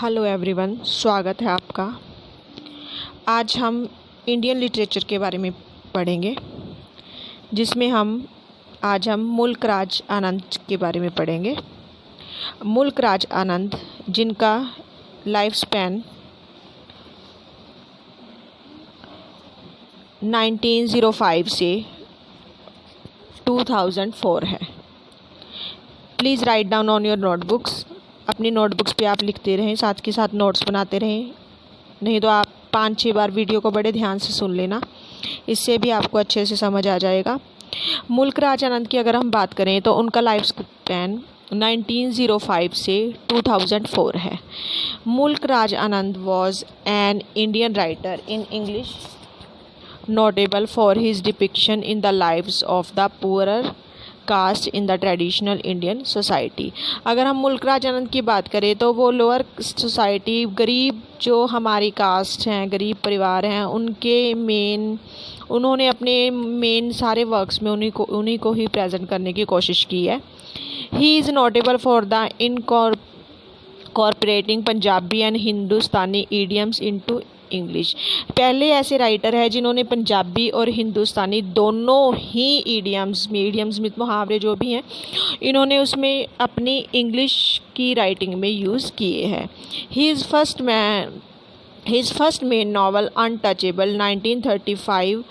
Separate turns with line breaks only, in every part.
Hello everyone, स्वागत है आपका। आज हम इंडियन लिटरेचर के बारे में पढ़ेंगे, जिसमें आज हम मुल्क राज आनंद के बारे में पढ़ेंगे। मुल्क राज आनंद, जिनका लाइफ स्पैन 1905 से 2004 है। Please write down on your notebooks. अपनी नोटबुक्स पे आप लिखते रहें, साथ के साथ नोट्स बनाते रहें। नहीं तो आप 5-6 बार वीडियो को बड़े ध्यान से सुन लेना, इससे भी आपको अच्छे से समझ आ जाएगा। मुल्क राज आनंद की अगर हम बात करें तो उनका लाइफ स्पैन 1905 से 2004 है। Mulk Raj Anand was an Indian writer in English notable for his depiction in the lives of the poorer caste in the traditional Indian society. अगर हम मुल्क राज आनंद की बात करें तो वो लोअर सोसाइटी, गरीब जो हमारी कास्ट हैं, गरीब परिवार हैं, उन्होंने अपने मेन सारे वर्क्स में उन्हीं को ही प्रेजेंट करने की कोशिश की है। He is notable for the incorporating Punjabi and Hindustani idioms into English. पहले ऐसे राइटर है जिन्होंने पंजाबी और हिंदुस्तानी दोनों ही ईडियम्स में मुहावरे जो भी हैं, इन्होंने उसमें अपनी इंग्लिश की राइटिंग में यूज़ किए हैं। His first main novel, Untouchable, 1935,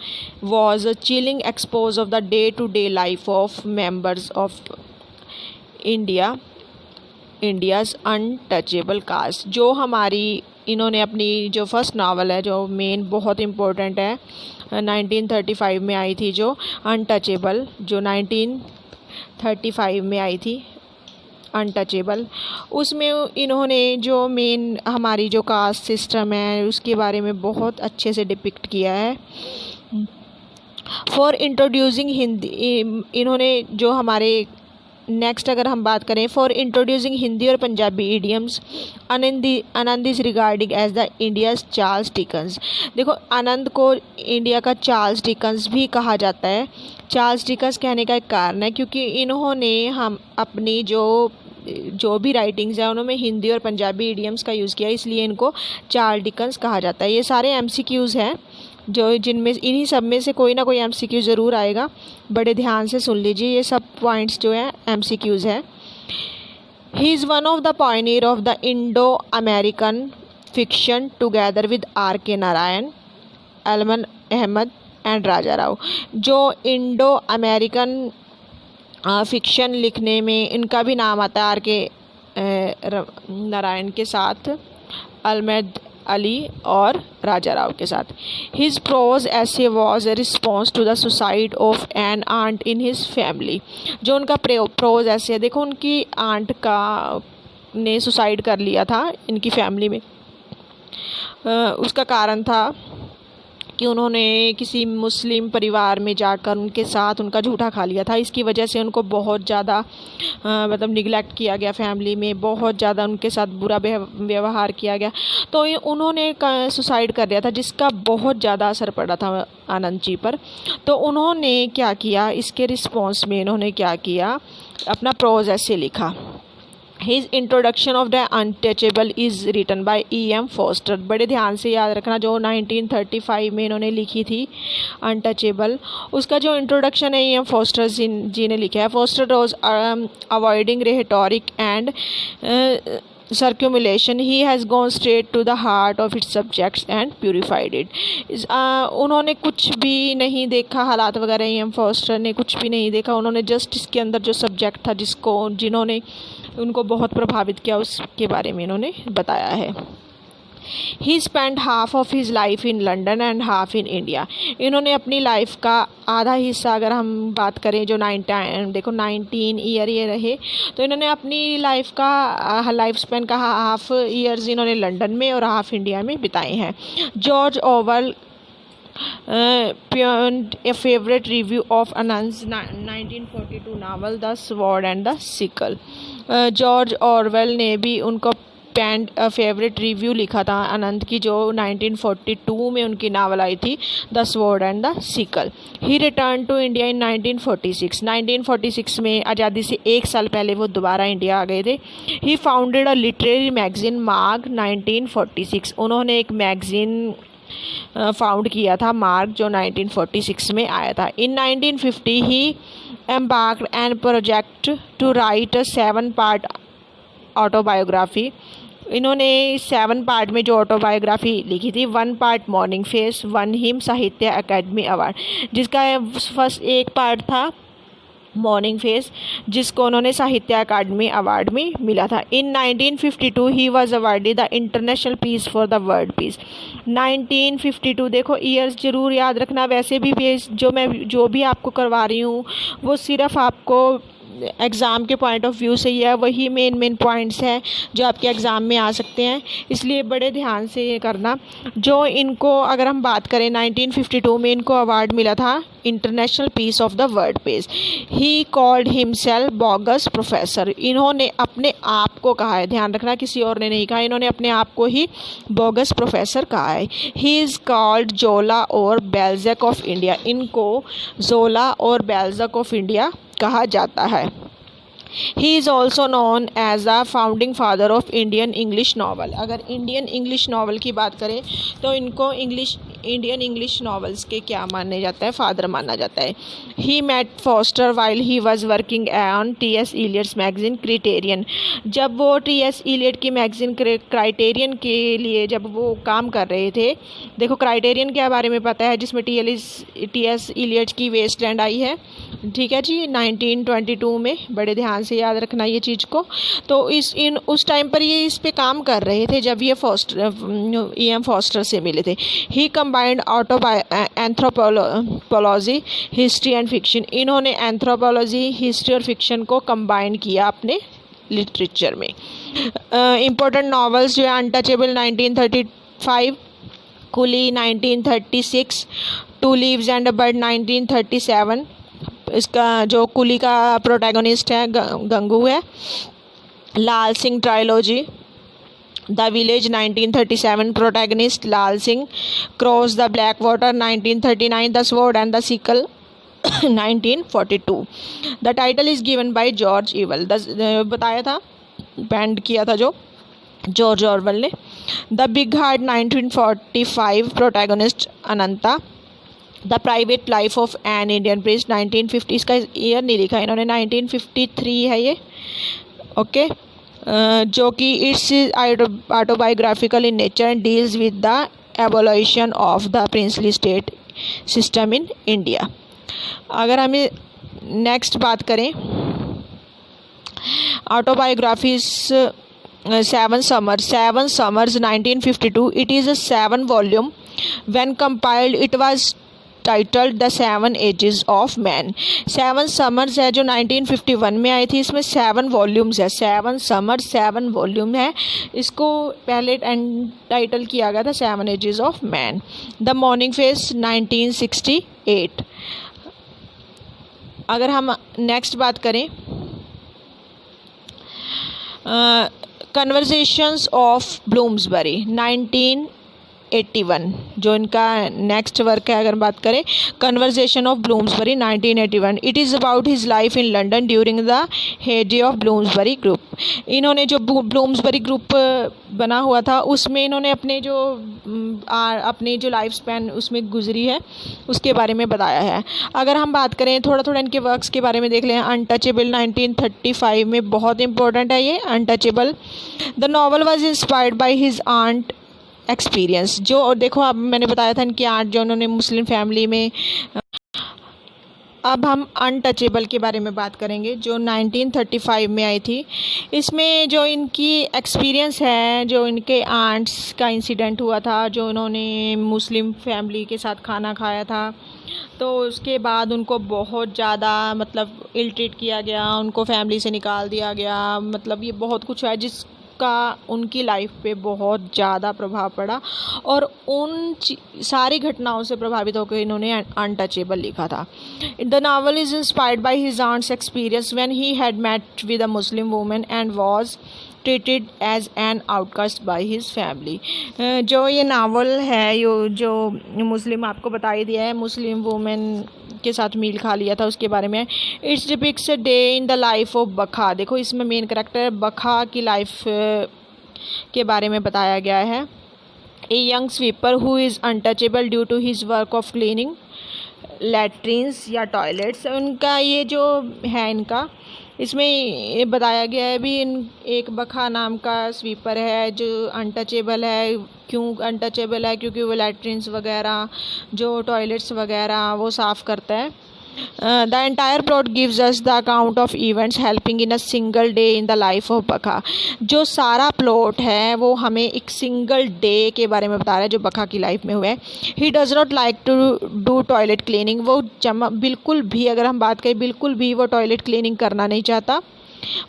was a chilling expose of the day-to-day life of members of India's untouchable caste. जो हमारी इन्होंने अपनी जो फर्स्ट नावल है, जो मेन बहुत इम्पोर्टेंट है, 1935 में आई थी, जो अनटचेबल, जो 1935 में आई थी अनटचेबल, उसमें इन्होंने जो मेन हमारी जो कास्ट सिस्टम है उसके बारे में बहुत अच्छे से डिपिक्ट किया है। फॉर इंट्रोड्यूसिंग हिंदी, इन्होंने जो हमारे नेक्स्ट अगर हम बात करें, फॉर इंट्रोड्यूसिंग हिंदी और Punjabi idioms, Anand is regarding as the India's Charles Dickens. देखो, आनंद को इंडिया का चार्ल्स डिकन्स भी कहा जाता है। चार्ल्स डिकन्स कहने का एक कारण है क्योंकि इन्होंने हम अपनी जो भी राइटिंग्स हैं उन्होंने हिंदी और पंजाबी ईडियम्स का यूज़ किया, इसलिए इनको चार्ल्स डिकन्स कहा जाता है। ये सारे MCQs हैं जिनमें इन्हीं सब में से कोई ना कोई MCQ ज़रूर आएगा। बड़े ध्यान से सुन लीजिए, ये सब पॉइंट्स जो हैं MCQs हैं। He is one of the pioneer of the Indo American fiction together with R.K. Narayan, एलमन अहमद एंड राजा राव। जो इंडो अमेरिकन फिक्शन लिखने में इनका भी नाम आता है, R.K. नारायण के साथ, अहमद अली और राजा राव के साथ। His prose essay was a response to the suicide of an aunt in his family. जो उनका प्रोज ऐसे है, देखो, उनकी आंट ने सुसाइड कर लिया था इनकी फैमिली में। उसका कारण था कि उन्होंने किसी मुस्लिम परिवार में जाकर उनके साथ उनका झूठा खा लिया था। इसकी वजह से उनको बहुत ज़्यादा मतलब निगलेक्ट किया गया, फैमिली में बहुत ज़्यादा उनके साथ बुरा व्यवहार किया गया, तो उन्होंने सुसाइड कर लिया था, जिसका बहुत ज़्यादा असर पड़ा था आनंद जी पर। तो उन्होंने क्या किया, इसके रिस्पॉन्स में इन्होंने क्या किया, अपना प्रोज ऐसे लिखा। His introduction of the untouchable is written by E.M. Forster। बड़े ध्यान से याद रखना, जो 1935 में इन्होंने लिखी थी अनटचेबल, उसका जो इंट्रोडक्शन है E.M. Forster जी ने लिखा है। Forster was avoiding rhetoric and circumlocution. He has gone straight to the heart of its subjects and purified it। उन्होंने कुछ भी नहीं देखा, हालात वगैरह E.M. Forster ने कुछ भी नहीं देखा। उन्होंने जस्ट इसके अंदर जो सब्जेक्ट था, जिन्होंने उनको बहुत प्रभावित किया, उसके बारे में इन्होंने बताया है। He spend half of his life in London and half in India. इन्होंने अपनी लाइफ का आधा हिस्सा, अगर हम बात करें, जो 19 ईयर ये रहे, तो इन्होंने अपनी लाइफ स्पेन का हाफ ईयर्स इन्होंने लंदन में और हाफ इंडिया में बिताए हैं। George Orwell penned a favorite review of Anand's 1942 novel the sword and the sickle. George Orwell ने भी उनको पेंड अ फेवरेट रिव्यू लिखा था आनंद की, जो 1942 में उनकी नावल आई थी the sword and the sickle. He return to India in 1946 में आज़ादी से एक साल पहले वो दोबारा इंडिया आ गए थे। ही फाउंडेड अ लिटरेरी मैगजीन मार्ग 1946, उन्होंने एक मैगजीन फाउंड किया था मार्ग, जो 1946 में आया था। In 1950 he embarked an project to write a 7-part autobiography. इन्होंने 7 पार्ट में जो ऑटोबायोग्राफी लिखी थी, 1 part morning face, 1 him Sahitya Akademi award, जिसका फर्स्ट एक पार्ट था मॉर्निंग फेस, जिसको उन्होंने साहित्य अकादमी अवार्ड में मिला था। In 1952 he was awarded the international peace for the world peace. 1952, देखो ईयर्स जरूर याद रखना। वैसे भी जो भी आपको करवा रही हूँ वो सिर्फ आपको एग्ज़ाम के पॉइंट ऑफ व्यू से ही है, वही मेन पॉइंट्स हैं जो आपके एग्ज़ाम में आ सकते हैं, इसलिए बड़े ध्यान से ये करना। जो इनको अगर हम बात करें 1952 में इनको अवार्ड मिला था international peace of the world peace. He called himself bogus professor, इन्होंने अपने आप को कहा है, ध्यान रखना किसी और ने नहीं कहा, इन्होंने अपने आप को ही बोगस प्रोफेसर कहा है। ही इज़ कॉल्ड जोला और बेल्ज़क ऑफ इंडिया, इनको जोला और बेल्ज़क ऑफ इंडिया कहा जाता है। He is also known as the founding father of Indian English novel. अगर इंडियन इंग्लिश नावल की बात करें तो इनको इंडियन इंग्लिश नावल्स के क्या माने जाता है, फादर माना जाता है। He met Forster while he was working on T S. Eliot's magazine Criterion, जब वो टी.एस. इलियट की मैगजीन क्राइटेरियन के लिए जब वो काम कर रहे थे। देखो क्राइटेरियन के बारे में पता है, जिसमें टी.एस. इलियट की वेस्टलैंड आई है, ठीक है जी, 1922 में, बड़े ध्यान से याद रखना ये चीज़ को। तो उस टाइम पर ये इस पे काम कर रहे थे जब ये E.M. फॉस्टर से मिले थे। He combined anthropology, history and fiction, इन्होंने एंथ्रोपोलॉजी, हिस्ट्री और फिक्शन को कंबाइन किया अपने लिटरेचर में। इम्पोर्टेंट नॉवेल्स जो है untouchable 1935, coolie 1936, two leaves and a bird 1937, इसका जो कुली का प्रोटैगनिस्ट है गंगू है। Lal Singh trilogy, the village 1937, protagonist Lal Singh. Cross the black water 1939, the sword and the sickle 1942। The title is given by George evil, बताया था, पेंड किया था जो जॉर्ज ऑरवेल ने। The big heart 1945, protagonist Ananta. The private life of an Indian Prince 1950, इसका year नहीं लिखा इन्होंने, 1953 है ये, ओके। जो कि it's autobiographical in nature and deals with the abolition of the princely state system in India. अगर हमें नेक्स्ट बात करें autobiographies, seven summers 1952, it is a 7 volume, when compiled it was titled the 7 ages of man. 7 summers है जो 1951 में आई थी, इसमें 7 volumes है, 7 समर्स 7 वॉल्यूम है, इसको पहले टाइटल किया गया था 7 ages of man. The morning face 1968। अगर हम नेक्स्ट बात करें कन्वर्सेशंस ऑफ ब्लूम्सबरी 1981, जो इनका नेक्स्ट वर्क है। अगर बात करें conversation of Bloomsbury 1981, it is about his life in London during the heyday of Bloomsbury group. इन्होंने जो ब्लूम्सबरी ग्रुप बना हुआ था उसमें इन्होंने अपने जो लाइफ स्पैन उसमें गुजरी है उसके बारे में बताया है। अगर हम बात करें थोड़ा इनके वर्क्स के बारे में देख लें, अनटचेबल 1935 में, बहुत इंपॉर्टेंट है ये untouchable. The novel was inspired by his aunt experience, जो देखो अब मैंने बताया था इनकी आंट जो उन्होंने मुस्लिम फैमिली में। अब हम अनटचेबल के बारे में बात करेंगे जो 1935 में आई थी। इसमें जो इनकी एक्सपीरियंस है, जो इनके आंट्स का इंसिडेंट हुआ था, जो उन्होंने मुस्लिम फैमिली के साथ खाना खाया था, तो उसके बाद उनको बहुत ज़्यादा मतलब इल ट्रीट किया गया, उनको फैमिली से निकाल दिया गया, मतलब ये बहुत कुछ है जिसका उनकी लाइफ पे बहुत ज़्यादा प्रभाव पड़ा, और उन सारी घटनाओं से प्रभावित होकर इन्होंने अनटचेबल लिखा था। The novel is inspired by his aunt's experience when he had met with a Muslim woman and was treated as an outcast by his family. जो ये नावल है जो मुस्लिम, आपको बता ही दिया है, मुस्लिम वुमेन के साथ मील खा लिया था उसके बारे में। It's depicts a day in the life of Bakha. देखो इसमें मेन करेक्टर बखा की लाइफ के बारे में बताया गया है। A young sweeper who is untouchable due to his work of cleaning latrines या टॉयलेट्स। उनका ये जो है, इनका इसमें ये बताया गया है भी, एक बखा नाम का स्वीपर है जो अनटचेबल है। क्यों अनटचेबल है? क्योंकि वो लैट्रिन्स वगैरह, जो टॉयलेट्स वगैरह वो साफ़ करता है। The entire plot gives us the account of events helping in a single day in the life of Bakha. जो सारा प्लॉट है वो हमें एक सिंगल डे के बारे में बता रहा है जो बखा की लाइफ में हुआ है। He does not like to do toilet cleaning. वो बिल्कुल भी, अगर हम बात करें, बिल्कुल भी वो टॉयलेट क्लीनिंग करना नहीं चाहता।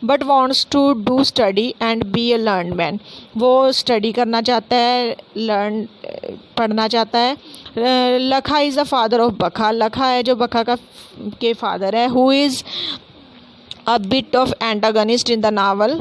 But wants to do study and be a learn man. वो स्टडी करना चाहता है, पढ़ना चाहता है। Lakha is the father of Bakha. Lakha है जो बखा के फादर है। Who is a bit of antagonist in the novel.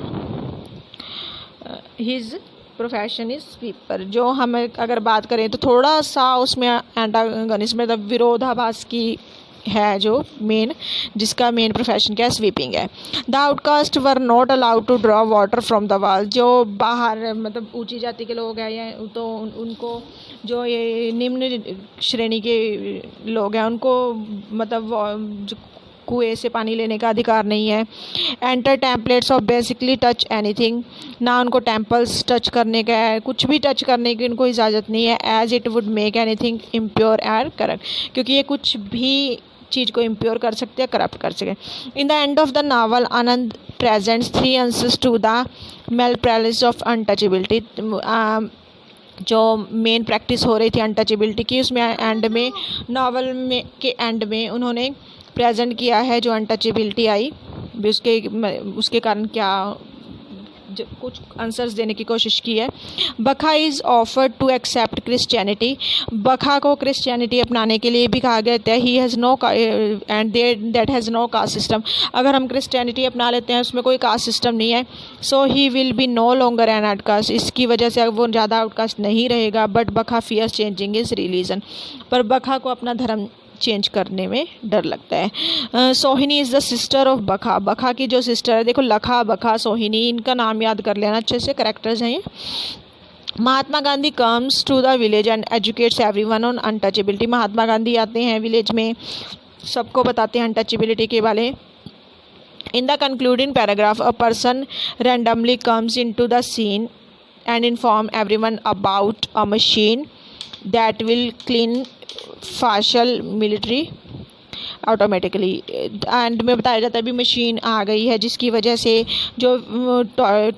His profession is sweeper. जो हम अगर बात करें तो थोड़ा सा उसमें एंटागनिस्ट में विरोधाभास की है, जो मेन, जिसका मेन प्रोफेशन क्या है, स्वीपिंग है। The outcast were not allowed to draw water from the well. जो बाहर मतलब ऊंची जाति के लोग हैं या तो उनको, जो ये निम्न श्रेणी के लोग हैं, उनको मतलब कुएं से पानी लेने का अधिकार नहीं है। Enter templates of basically touch anything. ना उनको टेम्पल्स टच करने का है, कुछ भी टच करने की उनको इजाज़त नहीं है। As it would make anything impure and corrupt. क्योंकि ये कुछ भी चीज़ को इम्प्योर कर सकते हैं, करप्ट कर सके। In the end of the novel Anand presents 3 answers to the male practice of untouchability. जो मेन प्रैक्टिस हो रही थी अनटचेबिलिटी की, उसमें एंड में, नावल में के एंड में उन्होंने प्रेजेंट किया है जो अनटचेबिलिटी आई भी, उसके कारण क्या कुछ आंसर्स देने की कोशिश की है। Bakha is offered to accept Christianity. Bakha को क्रिश्चियनिटी अपनाने के लिए भी कहा गया था। He has no end that has no caste system. अगर हम क्रिश्चियनिटी अपना लेते हैं, उसमें कोई कास्ट सिस्टम नहीं है, so he will be no longer an outcast. इसकी वजह से वो ज़्यादा आउटकास्ट नहीं रहेगा। But Bakha fears changing is religion. पर बखा को अपना धर्म चेंज करने में डर लगता है। सोहिनी इज़ द सिस्टर ऑफ बखा। बखा की जो सिस्टर है, देखो लखा, बखा, सोहिनी, इनका नाम याद कर लेना अच्छे से, करेक्टर्स हैं ये। Mahatma Gandhi comes to the village and educates everyone on untouchability. Mahatma Gandhi आते हैं विलेज में, सबको बताते हैं अनटचेबिलिटी के बारे। In the concluding paragraph, a person randomly comes in to the scene and inform everyone about a machine that will clean faecal military automatically. End में बताया जाता है भी मशीन आ गई है जिसकी वजह से जो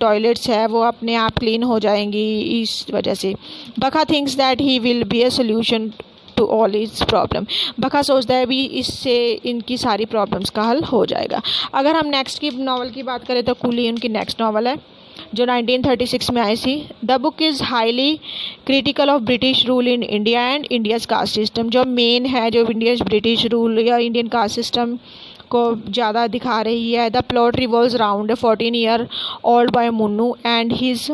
टॉयलेट्स है वो अपने आप क्लीन हो जाएंगी। इस वजह से Bakha thinks that he will be a solution to all its problem. Bakha सोचता है भी इससे इनकी सारी प्रॉब्लम्स का हल हो जाएगा। अगर हम नेक्स्ट की नावल की बात करें तो कूली उनकी नेक्स्ट नावल है जो 1936 में आई थी। The book is highly critical of British rule in India and India's caste system. जो मेन है, जो इंडियन ब्रिटिश रूल या इंडियन कास्ट सिस्टम को ज़्यादा दिखा रही है। The plot revolves around a 14-year-old boy Munnu and his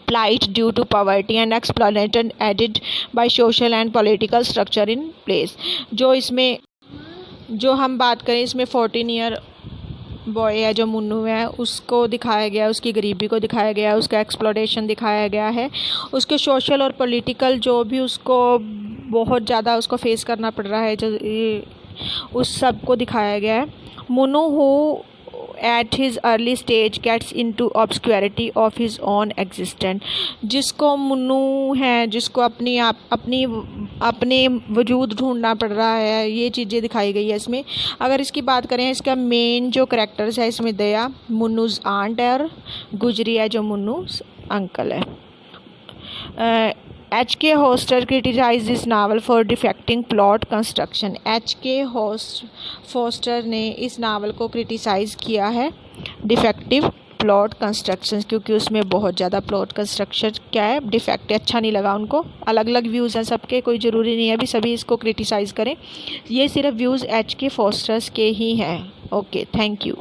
plight due to poverty and exploitation added by social and political structure in place। जो इसमें, जो हम बात करें, इसमें 14 ईयर बॉय है जो मुन्नू है, उसको दिखाया गया, उसकी गरीबी को दिखाया गया, उसका एक्सप्लॉयटेशन दिखाया गया है, उसके सोशल और पॉलिटिकल जो भी उसको बहुत ज़्यादा उसको फेस करना पड़ रहा है, जो उस सब को दिखाया गया है। Munnu who at his early stage gets into obscurity of his own existence। जिसको मुन्नू है, जिसको अपने वजूद ढूंढना पड़ रहा है, ये चीज़ें दिखाई गई है इसमें। अगर इसकी बात करें, इसका मेन जो करेक्टर्स है इसमें दया मुन्नूज़ आंट है और गुजरी है जो मुन्नूज़ अंकल है। H.K. Foster criticized this novel for defecting plot construction। H.K. Foster ने इस नावल को क्रिटिसाइज़ किया है डिफेक्टिव प्लॉट कंस्ट्रक्शन, क्योंकि उसमें बहुत ज़्यादा प्लॉट कंस्ट्रक्शन क्या है, डिफेक्ट है, अच्छा नहीं लगा उनको। अलग अलग व्यूज़ हैं सबके, कोई ज़रूरी नहीं है अभी सभी इसको क्रिटिसाइज़ करें। ये सिर्फ व्यूज़ H.K. Foster के ही हैं। Okay, thank you.